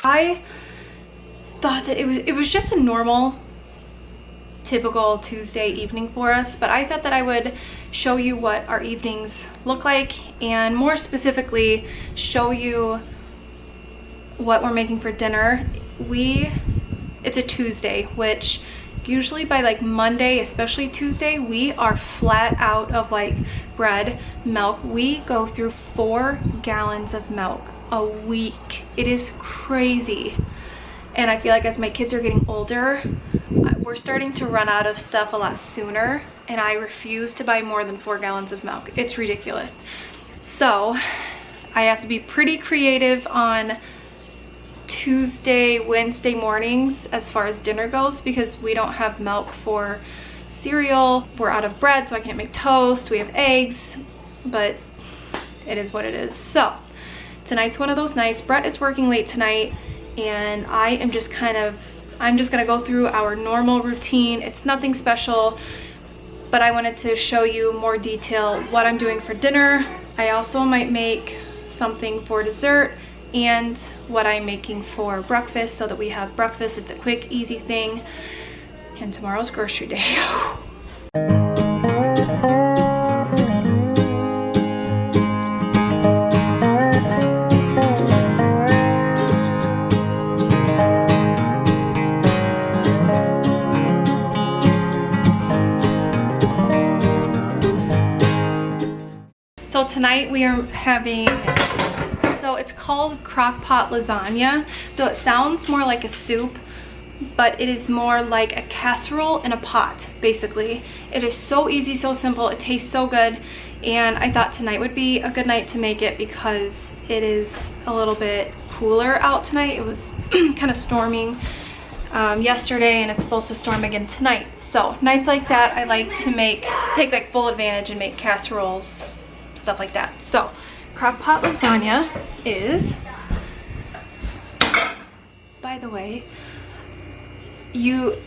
I thought that it was just a normal, typical Tuesday evening for us, but I thought that I would show you what our evenings look like, and more specifically show you what we're making for dinner. It's a Tuesday, which usually by like Monday, especially Tuesday, we are flat out of like bread, milk. We go through 4 gallons of milk a week. It is crazy. And I feel like as my kids are getting older, we're starting to run out of stuff a lot sooner, and I refuse to buy more than 4 gallons of milk. It's ridiculous. So I have to be pretty creative on Tuesday, Wednesday mornings as far as dinner goes, because we don't have milk for cereal. We're out of bread, so I can't make toast. We have eggs, but it is what it is. So tonight's one of those nights. Brett is working late tonight, and I'm just gonna go through our normal routine. It's nothing special, but I wanted to show you more detail what I'm doing for dinner. I also might make something for dessert and what I'm making for breakfast, so that we have breakfast. It's a quick, easy thing. And tomorrow's grocery day. So tonight we are having, so it's called crock pot lasagna. So it sounds more like a soup, but it is more like a casserole in a pot, basically. It is so easy, so simple, it tastes so good, and I thought tonight would be a good night to make it because it is a little bit cooler out tonight. It was kind of storming yesterday, and it's supposed to storm again tonight. So nights like that, I like to take like full advantage and make casseroles, stuff like that. So crock pot lasagna is, by the way, you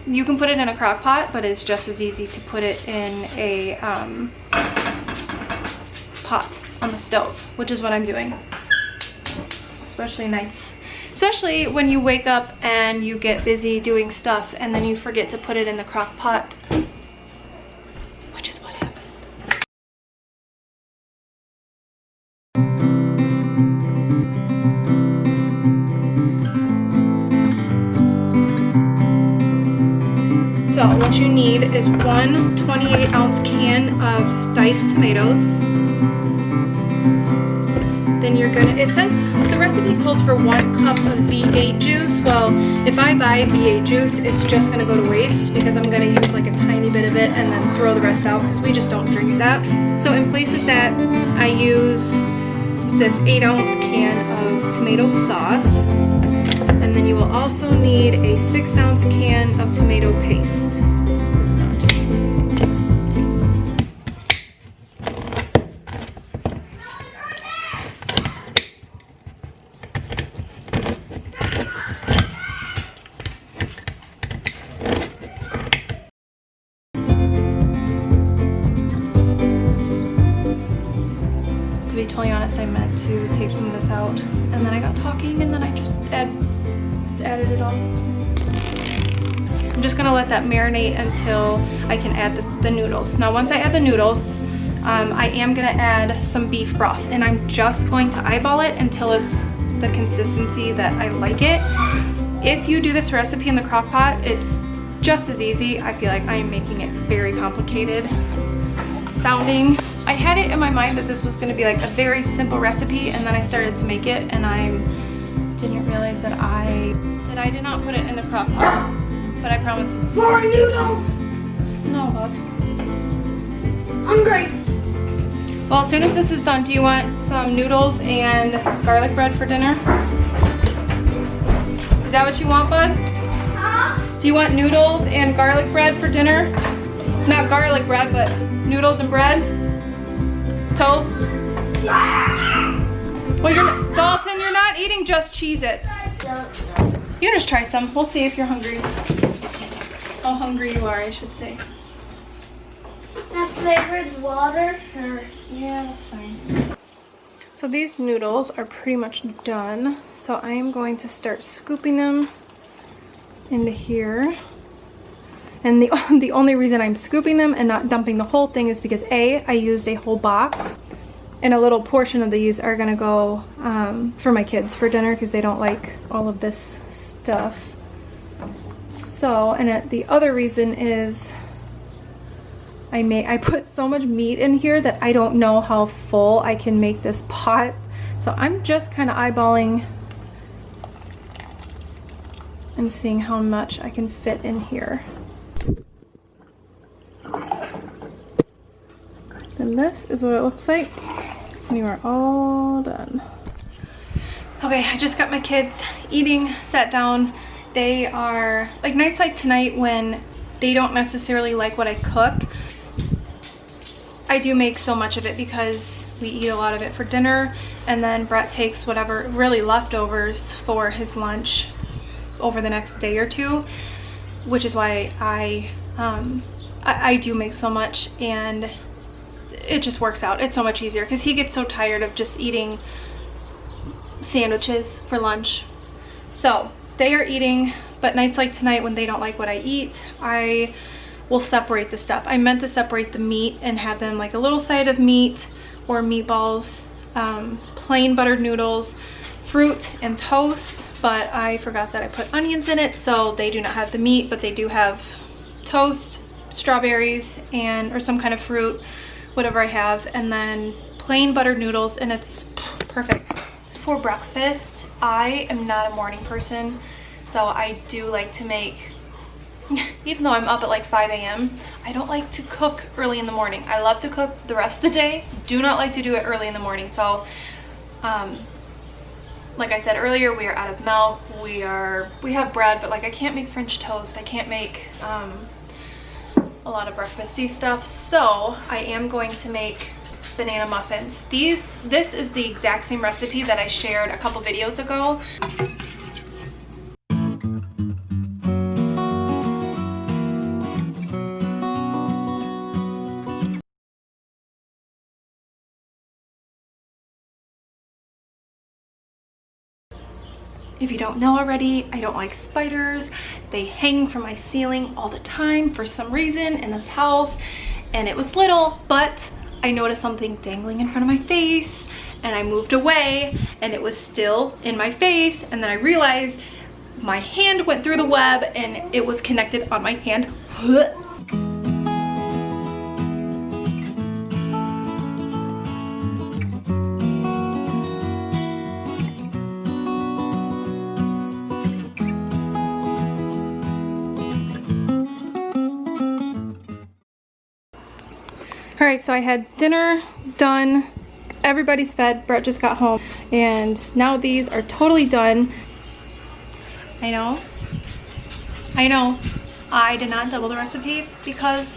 can put it in a crock pot, but it's just as easy to put it in a pot on the stove, which is what I'm doing. Especially nights, especially when you wake up and you get busy doing stuff and then you forget to put it in the crock pot, which is what happened. So what you need is one 28-ounce can of diced tomatoes. Then you're gonna, it says the recipe calls for 1 cup of V8 juice. Well, if I buy V8 juice, it's just gonna go to waste because I'm gonna use like a tiny bit of it and then throw the rest out because we just don't drink that. So in place of that, I use this 8-ounce can of tomato sauce. And then you will also need a 6-ounce can of tomato paste. To be totally honest, I meant to take some of this out, and then I got talking, and then I just added it all. I'm just gonna let that marinate until I can add the noodles. Now once I add the noodles, I am gonna add some beef broth, and I'm just going to eyeball it until it's the consistency that I like it. If you do this recipe in the crock pot, it's just as easy. I feel like I am making it very complicated sounding. I had it in my mind that this was gonna be like a very simple recipe, and then I started to make it, and I didn't realize that I did not put it in the crock pot, but I promise. More noodles! No, bud. Hungry. Well, as soon as this is done, do you want some noodles and garlic bread for dinner? Is that what you want, bud? Huh? Do you want noodles and garlic bread for dinner? Not garlic bread, but noodles and bread? Toast? Well, Dalton, you're not eating just Cheez-Its. You can just try some. We'll see if you're hungry. How hungry you are, I should say. That flavored water? Yeah, that's fine. So So these noodles are pretty much done. So I am going to start scooping them into here. And the only reason I'm scooping them and not dumping the whole thing is because I used a whole box. And a little portion of these are gonna go for my kids for dinner because they don't like all of this stuff. So, and the other reason is I put so much meat in here that I don't know how full I can make this pot. So I'm just kind of eyeballing and seeing how much I can fit in here. And this is what it looks like when you are all done. Okay, I just got my kids eating, sat down. They are, like nights like tonight when they don't necessarily like what I cook, I do make so much of it because we eat a lot of it for dinner, and then Brett takes whatever really leftovers for his lunch over the next day or two, which is why I do make so much, and it just works out. It's so much easier because he gets so tired of just eating sandwiches for lunch. So they are eating, but nights like tonight when they don't like what I eat, I will separate the stuff. I meant to separate the meat and have them like a little side of meat or meatballs, plain buttered noodles, fruit and toast, but I forgot that I put onions in it, so they do not have the meat, but they do have toast, strawberries, or some kind of fruit, whatever I have, and then plain buttered noodles, and it's perfect. For breakfast, I am not a morning person, so I do like to make, even though I'm up at like 5 a.m., I don't like to cook early in the morning. I love to cook the rest of the day, do not like to do it early in the morning. So like I said earlier, we are out of milk, we have bread, but like I can't make French toast, I can't make a lot of breakfasty stuff, so I am going to make banana muffins. This is the exact same recipe that I shared a couple videos ago. If you don't know already, I don't like spiders. They hang from my ceiling all the time for some reason in this house, and it was little, but I noticed something dangling in front of my face and I moved away and it was still in my face, and then I realized my hand went through the web and it was connected on my hand. All right, so I had dinner done, everybody's fed, Brett just got home, and now these are totally done. I know, I did not double the recipe because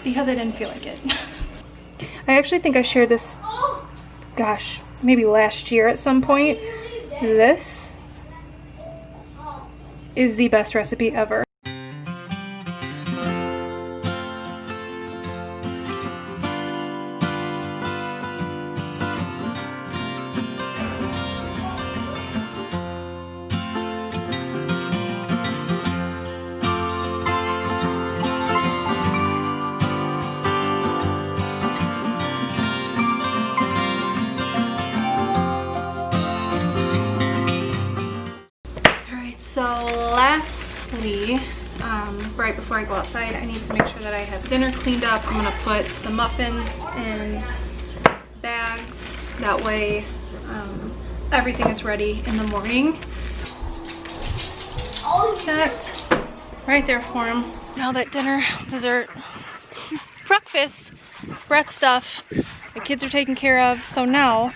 I didn't feel like it. I actually think I shared this, gosh, maybe last year at some point. This is the best recipe ever. So lastly, right before I go outside, I need to make sure that I have dinner cleaned up. I'm gonna put the muffins in bags. That way everything is ready in the morning. That right there for him. Now that dinner, dessert, breakfast, Brett stuff, the kids are taken care of. So now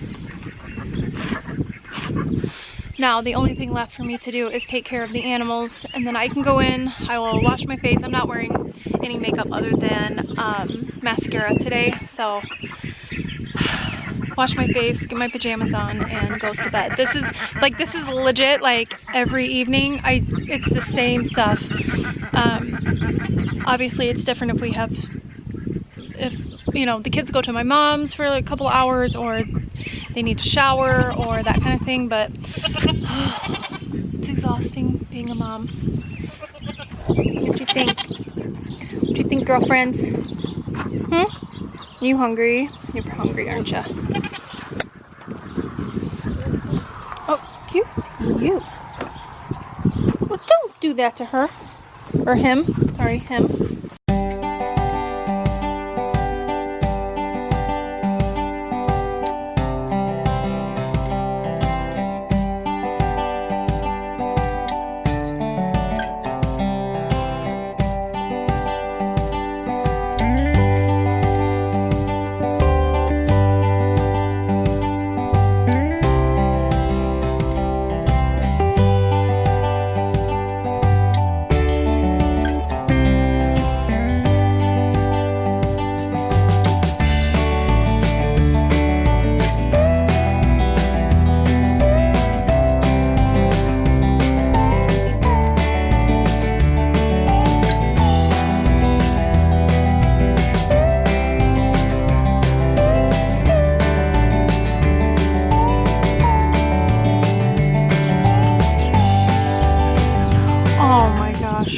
the only thing left for me to do is take care of the animals, and then I can go in, I will wash my face. I'm not wearing any makeup other than mascara today, so wash my face, get my pajamas on, and go to bed. This is legit, like every evening, it's the same stuff. Obviously it's different if you know, the kids go to my mom's for like a couple hours, or they need to shower or that kind of thing, but it's exhausting being a mom. What do you think? What do you think, girlfriends? Are you hungry? You're hungry, aren't you? Oh, excuse you. Well, don't do that to her. Or him. Sorry, him.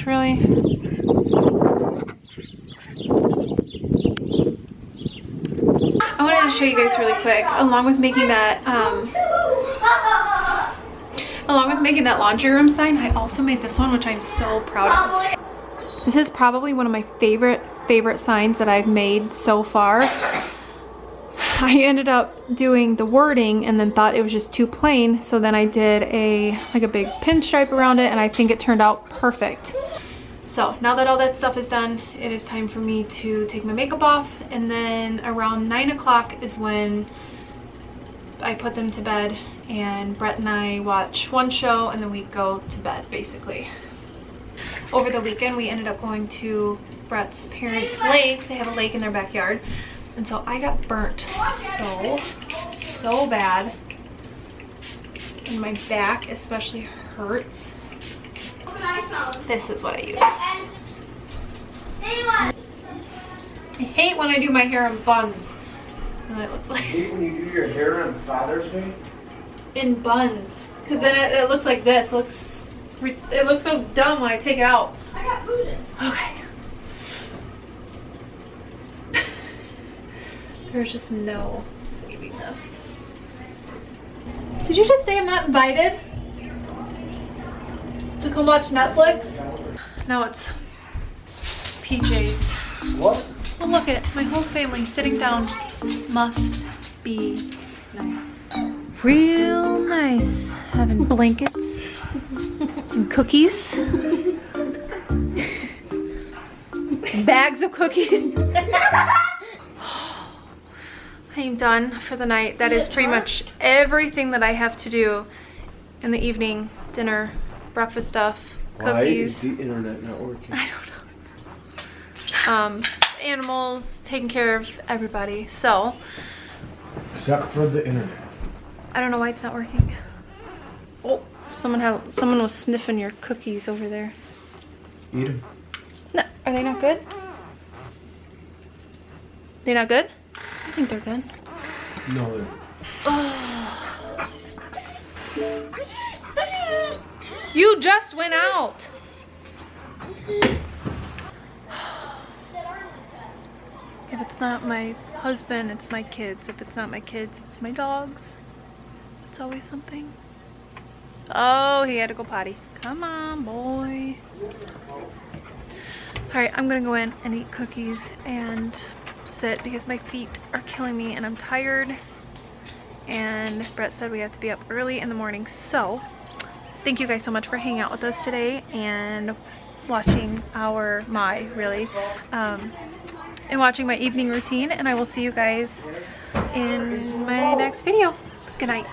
Really? I wanted to show you guys really quick, along with making that laundry room sign, I also made this one, which I'm so proud of. This is probably one of my favorite signs that I've made so far. I ended up doing the wording and then thought it was just too plain, so then I did a big pinstripe around it, and I think it turned out perfect. So now that all that stuff is done, it is time for me to take my makeup off, and then around 9 o'clock is when I put them to bed, and Brett and I watch one show and then we go to bed basically. Over the weekend we ended up going to Brett's parents' lake. They have a lake in their backyard, and so I got burnt so bad, and my back especially hurts. This is what I use. I hate when I do my hair in buns. And it looks like. You hate when you do your hair on Father's Day? In buns, because then it looks like this. It looks so dumb when I take it out. I got booted. Okay. There's just no saving this. Did you just say I'm not invited to come watch Netflix? Now it's PJs. What? Well, look at my whole family sitting down. Must be nice. Real nice. Having blankets and cookies. Bags of cookies. I am done for the night. That is pretty much everything that I have to do in the evening. Dinner, breakfast stuff, cookies. Why is the internet not working? I don't know. Animals, taking care of everybody. So, except for the internet. I don't know why it's not working. Oh, someone was sniffing your cookies over there. Eat them. No, are they not good? They not good? I think they're good. No, they're. Oh. You just went out. If it's not my husband, it's my kids. If it's not my kids, it's my dogs. It's always something. Oh, he had to go potty. Come on, boy. Alright, I'm gonna go in and eat cookies and sit because my feet are killing me and I'm tired. And Brett said we have to be up early in the morning. So, thank you guys so much for hanging out with us today and watching and watching my evening routine, and I will see you guys in my next video. Good night.